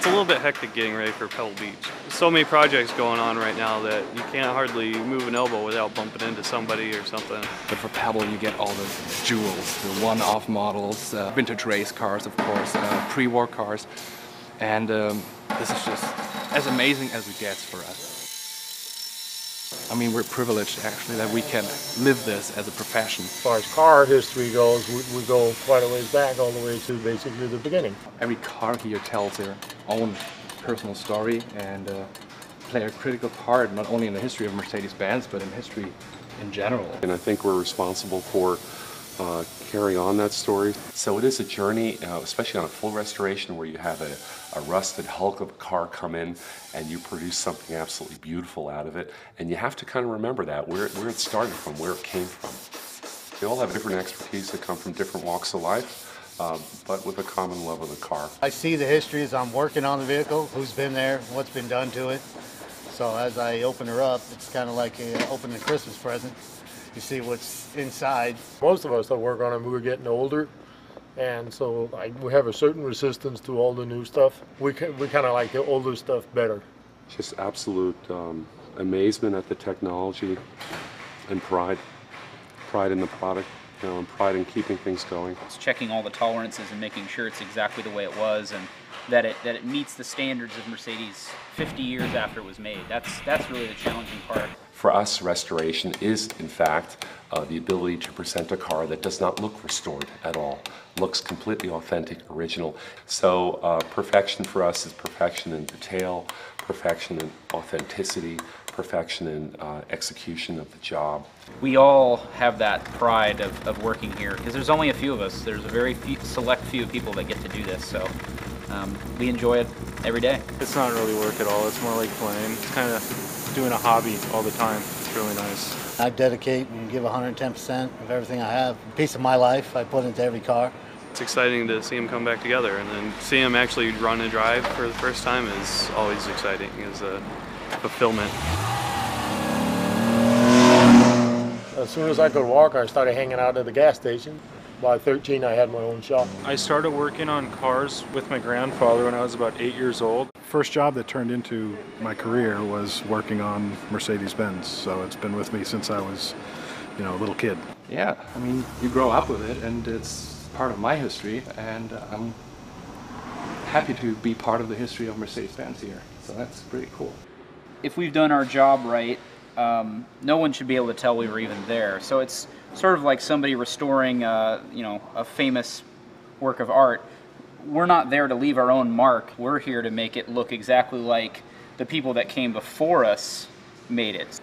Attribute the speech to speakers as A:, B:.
A: It's a little bit hectic getting ready for Pebble Beach. So many projects going on right now that you can't hardly move an elbow without bumping into somebody or something.
B: But for Pebble you get all the jewels, the one-off models, vintage race cars of course, pre-war cars, and this is just as amazing as it gets for us. I mean, we're privileged actually that we can live this as a profession.
C: As far as car history goes, we go quite a ways back, all the way to basically the beginning.
B: Every car here tells their own personal story and play a critical part not only in the history of Mercedes-Benz but in history in general.
D: And I think we're responsible for carrying on that story. So it is a journey, especially on a full restoration where you have a rusted hulk of a car come in and you produce something absolutely beautiful out of it. And you have to kind of remember that, where it started from, where it came from. They all have different expertise that come from different walks of life, but with a common love of the car.
E: I see the history as I'm working on the vehicle, who's been there, what's been done to it. So as I open her up, it's kind of like opening a Christmas present. You see what's inside.
C: Most of us that work on them, we're getting older, and so we have a certain resistance to all the new stuff. We kind of like the older stuff better.
D: Just absolute amazement at the technology and pride in the product, and pride in keeping things going.
F: It's checking all the tolerances and making sure it's exactly the way it was, and that it meets the standards of Mercedes 50 years after it was made. That's really the challenging part.
D: For us, restoration is, in fact, the ability to present a car that does not look restored at all, looks completely authentic, original. So perfection for us is perfection in detail, perfection in authenticity, perfection in execution of the job.
F: We all have that pride of working here, because there's only a few of us. There's a very select few people that get to do this, so we enjoy it every day.
A: It's not really work at all, it's more like playing. It's kind of doing a hobby all the time. It's really nice.
E: I dedicate and give 110% of everything I have. A piece of my life I put into every car.
A: It's exciting to see them come back together, and then see them actually run and drive for the first time is always exciting, is a fulfillment.
C: As soon as I could walk, I started hanging out at the gas station. By 13, I had my own shop.
G: I started working on cars with my grandfather when I was about 8 years old.
H: First job that turned into my career was working on Mercedes-Benz, so it's been with me since I was, a little kid.
B: Yeah, I mean, you grow up with it and it's part of my history, and I'm happy to be part of the history of Mercedes-Benz here, so that's pretty cool.
F: If we've done our job right, no one should be able to tell we were even there. So it's sort of like somebody restoring, a famous work of art. We're not there to leave our own mark. We're here to make it look exactly like the people that came before us made it.